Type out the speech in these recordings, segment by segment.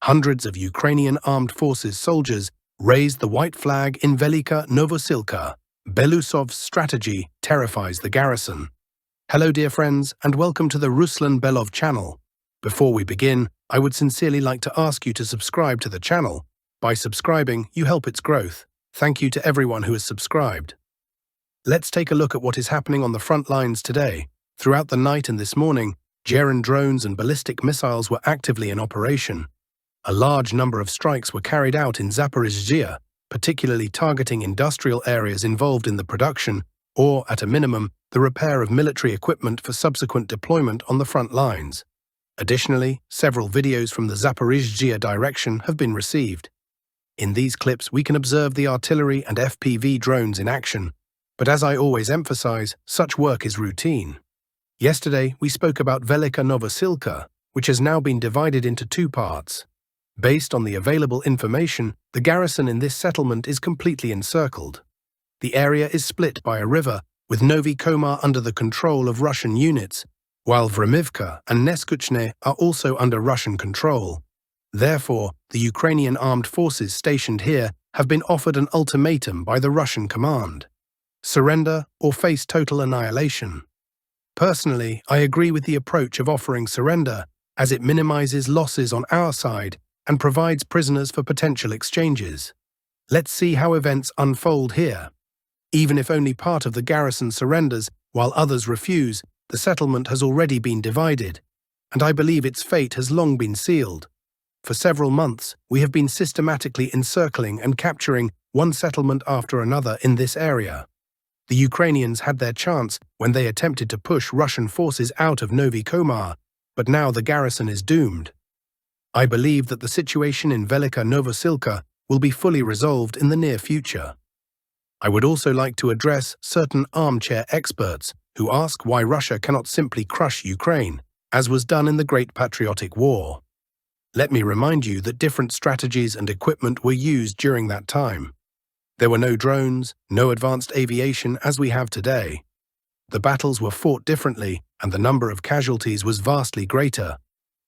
hundreds of Ukrainian Armed Forces soldiers raised the white flag in Velyka Novosilka. Belousov's strategy terrifies the garrison. Hello dear friends, and welcome to the Ruslan Belov channel. Before we begin, I would sincerely like to ask you to subscribe to the channel. By subscribing, you help its growth. Thank you to everyone who has subscribed. Let's take a look at what is happening on the front lines today. Throughout the night and this morning, German drones and ballistic missiles were actively in operation. A large number of strikes were carried out in Zaporizhzhia, particularly targeting industrial areas involved in the production, or, at a minimum, the repair of military equipment for subsequent deployment on the front lines. Additionally, several videos from the Zaporizhzhia direction have been received. In these clips, we can observe the artillery and FPV drones in action, but as I always emphasize, such work is routine. Yesterday, we spoke about Velyka Novosilka, which has now been divided into two parts. Based on the available information, the garrison in this settlement is completely encircled. The area is split by a river, with Novi Komar under the control of Russian units, while Vremivka and Neskuchne are also under Russian control. Therefore, the Ukrainian armed forces stationed here have been offered an ultimatum by the Russian command: surrender or face total annihilation. Personally, I agree with the approach of offering surrender, as it minimizes losses on our side and provides prisoners for potential exchanges. Let's see how events unfold here. Even if only part of the garrison surrenders while others refuse, the settlement has already been divided, and I believe its fate has long been sealed. For several months, we have been systematically encircling and capturing one settlement after another in this area. The Ukrainians had their chance when they attempted to push Russian forces out of Novi Komar, but now the garrison is doomed. I believe that the situation in Velyka Novosilka will be fully resolved in the near future. I would also like to address certain armchair experts who ask why Russia cannot simply crush Ukraine, as was done in the Great Patriotic War. Let me remind you that different strategies and equipment were used during that time. There were no drones, no advanced aviation as we have today. The battles were fought differently, and the number of casualties was vastly greater.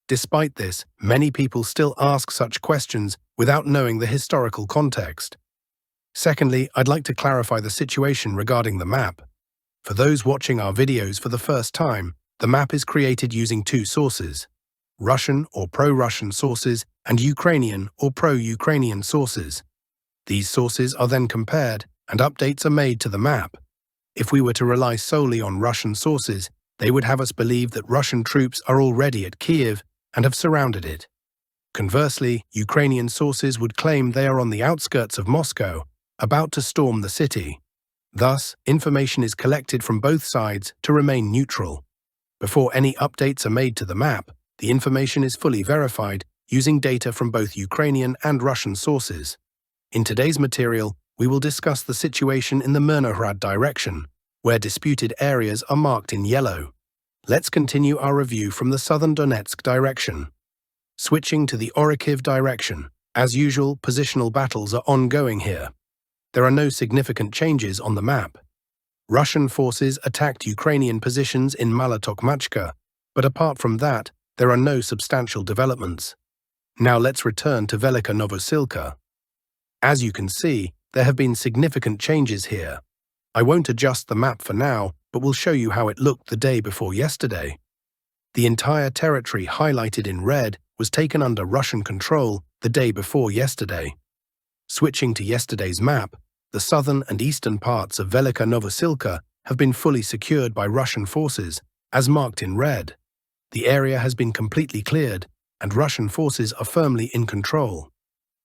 Despite this, many people still ask such questions without knowing the historical context. Secondly, I'd like to clarify the situation regarding the map. For those watching our videos for the first time, the map is created using two sources: Russian or pro-Russian sources and Ukrainian or pro-Ukrainian sources. These sources are then compared, and updates are made to the map. If we were to rely solely on Russian sources, they would have us believe that Russian troops are already at Kiev and have surrounded it. Conversely, Ukrainian sources would claim they are on the outskirts of Moscow, about to storm the city. Thus, information is collected from both sides to remain neutral. Before any updates are made to the map, the information is fully verified using data from both Ukrainian and Russian sources. In today's material, we will discuss the situation in the Myrnohrad direction, where disputed areas are marked in yellow. Let's continue our review from the southern Donetsk direction. Switching to the Orikhiv direction, as usual, positional battles are ongoing here. There are no significant changes on the map. Russian forces attacked Ukrainian positions in Malotokmachka, but apart from that, there are no substantial developments. Now let's return to Velyka Novosilka. As you can see, there have been significant changes here. I won't adjust the map for now, but will show you how it looked the day before yesterday. The entire territory highlighted in red was taken under Russian control the day before yesterday. Switching to yesterday's map, the southern and eastern parts of Velyka Novosilka have been fully secured by Russian forces, as marked in red. The area has been completely cleared, and Russian forces are firmly in control.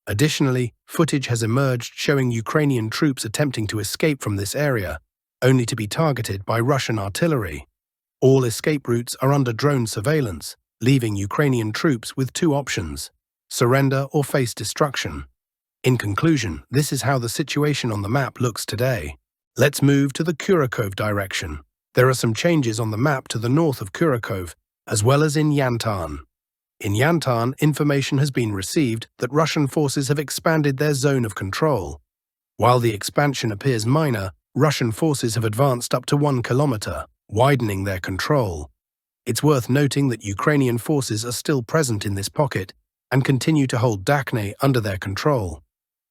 Additionally, footage has emerged showing Ukrainian troops attempting to escape from this area, only to be targeted by Russian artillery. All escape routes are under drone surveillance, leaving Ukrainian troops with two options: surrender or face destruction. In conclusion, this is how the situation on the map looks today. Let's move to the Kurakov direction. There are some changes on the map to the north of Kurakov, as well as in Yantan. In Yantan, information has been received that Russian forces have expanded their zone of control. While the expansion appears minor, Russian forces have advanced up to 1 kilometer, widening their control. It's worth noting that Ukrainian forces are still present in this pocket, and continue to hold Dakhne under their control.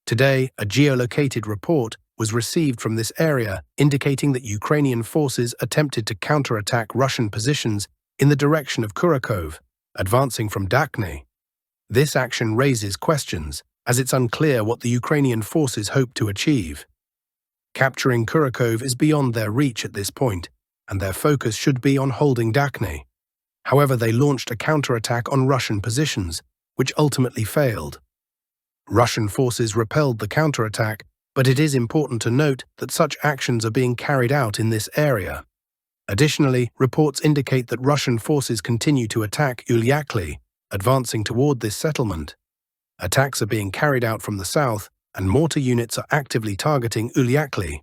Today, a geolocated report was received from this area indicating that Ukrainian forces attempted to counterattack Russian positions in the direction of Kurakov, advancing from Dakhne. This action raises questions, as it's unclear what the Ukrainian forces hope to achieve. Capturing Kurakov is beyond their reach at this point, and their focus should be on holding Dakhne. However, they launched a counterattack on Russian positions, which ultimately failed. Russian forces repelled the counterattack, but it is important to note that such actions are being carried out in this area. Additionally, reports indicate that Russian forces continue to attack Ulyakli, advancing toward this settlement. Attacks are being carried out from the south, and mortar units are actively targeting Ulyakli.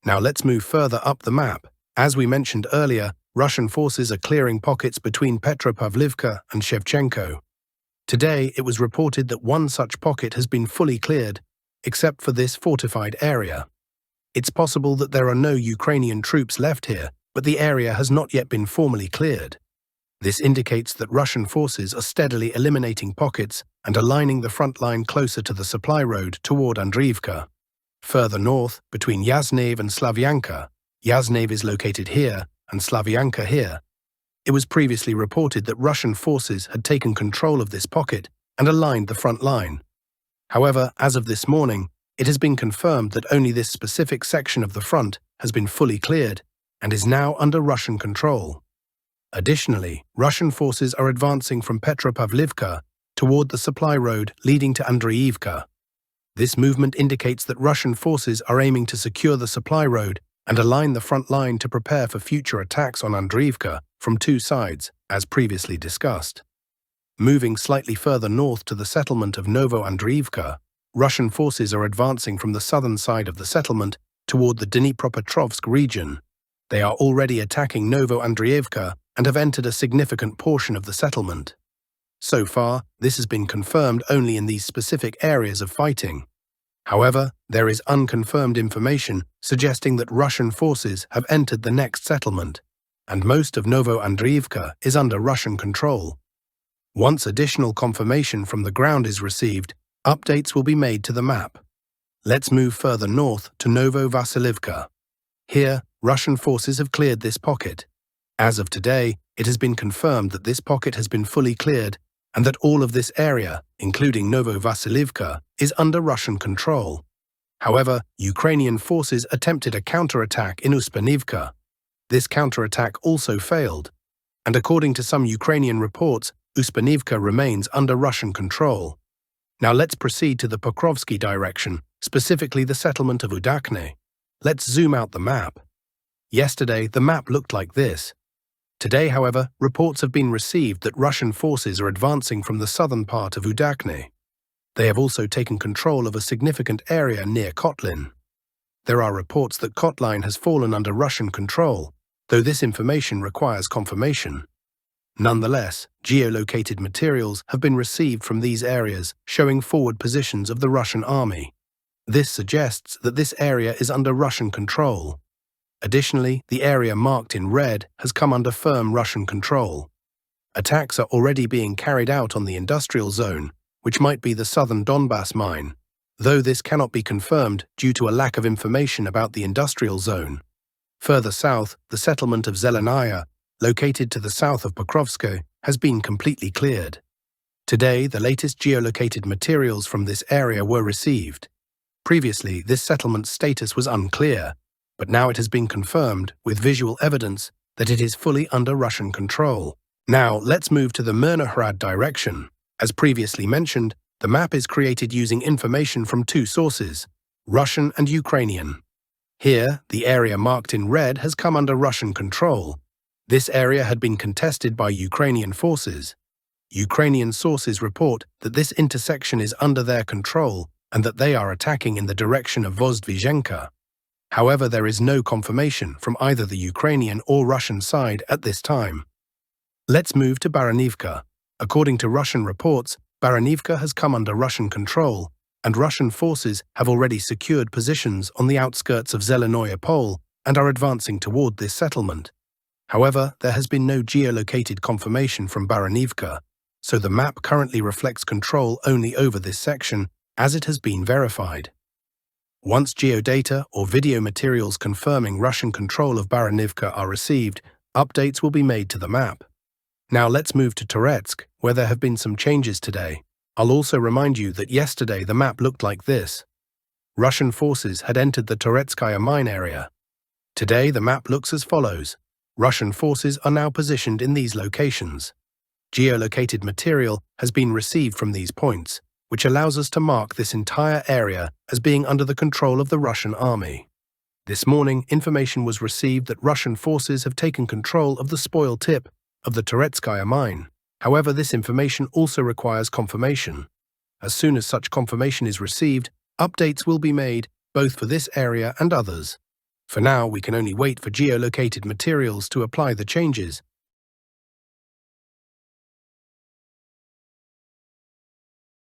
Now let's move further up the map. As we mentioned earlier, Russian forces are clearing pockets between Petropavlivka and Shevchenko. Today, it was reported that one such pocket has been fully cleared, except for this fortified area. It's possible that there are no Ukrainian troops left here, but the area has not yet been formally cleared. This indicates that Russian forces are steadily eliminating pockets and aligning the front line closer to the supply road toward Andriivka. Further north, between Yaznev and Slavyanka, Yaznev is located here and Slavyanka here. It was previously reported that Russian forces had taken control of this pocket and aligned the front line. However, as of this morning, it has been confirmed that only this specific section of the front has been fully cleared and is now under Russian control. Additionally, Russian forces are advancing from Petropavlivka toward the supply road leading to Andriivka. This movement indicates that Russian forces are aiming to secure the supply road and align the front line to prepare for future attacks on Andriivka from two sides, as previously discussed. Moving slightly further north to the settlement of Novo Andriivka, Russian forces are advancing from the southern side of the settlement toward the Dnipropetrovsk region. They are already attacking Novo Andriivka and have entered a significant portion of the settlement. So far, this has been confirmed only in these specific areas of fighting. However, there is unconfirmed information suggesting that Russian forces have entered the next settlement, and most of Novo Andriivka is under Russian control. Once additional confirmation from the ground is received, updates will be made to the map. Let's move further north to Novo Vasilivka. Here, Russian forces have cleared this pocket. As of today, it has been confirmed that this pocket has been fully cleared and that all of this area, including Novo Vasilivka, is under Russian control. However, Ukrainian forces attempted a counterattack in Uspanivka. This counterattack also failed, and according to some Ukrainian reports, Uspanivka remains under Russian control. Now let's proceed to the Pokrovsky direction, specifically the settlement of Udakhne. Let's zoom out the map. Yesterday, the map looked like this. Today, however, reports have been received that Russian forces are advancing from the southern part of Udakhne. They have also taken control of a significant area near Kotlin. There are reports that Kotlin has fallen under Russian control, though this information requires confirmation. Nonetheless, geolocated materials have been received from these areas showing forward positions of the Russian army. This suggests that this area is under Russian control. Additionally, the area marked in red has come under firm Russian control. Attacks are already being carried out on the industrial zone, which might be the southern Donbass mine, though this cannot be confirmed due to a lack of information about the industrial zone. Further south, the settlement of Zelenaya, located to the south of Pokrovskoye, has been completely cleared. Today, the latest geolocated materials from this area were received. Previously, this settlement's status was unclear, but now it has been confirmed with visual evidence that it is fully under Russian control. Now, let's move to the Myrnohrad direction. As previously mentioned, the map is created using information from two sources, Russian and Ukrainian. Here, the area marked in red has come under Russian control. This area had been contested by Ukrainian forces. Ukrainian sources report that this intersection is under their control and that they are attacking in the direction of Vozdvizhenka. However, there is no confirmation from either the Ukrainian or Russian side at this time. Let's move to Baranivka. According to Russian reports, Baranivka has come under Russian control, and Russian forces have already secured positions on the outskirts of Zelenoye Pole and are advancing toward this settlement. However, there has been no geolocated confirmation from Baranivka, so the map currently reflects control only over this section, as it has been verified. Once geodata or video materials confirming Russian control of Baranivka are received, updates will be made to the map. Now let's move to Toretsk, where there have been some changes today. I'll also remind you that yesterday the map looked like this. Russian forces had entered the Toretskaya mine area. Today the map looks as follows. Russian forces are now positioned in these locations. Geolocated material has been received from these points, which allows us to mark this entire area as being under the control of the Russian army. This morning, information was received that Russian forces have taken control of the spoil tip of the Toretskaya mine. However, this information also requires confirmation. As soon as such confirmation is received, updates will be made, both for this area and others. For now, we can only wait for geolocated materials to apply the changes,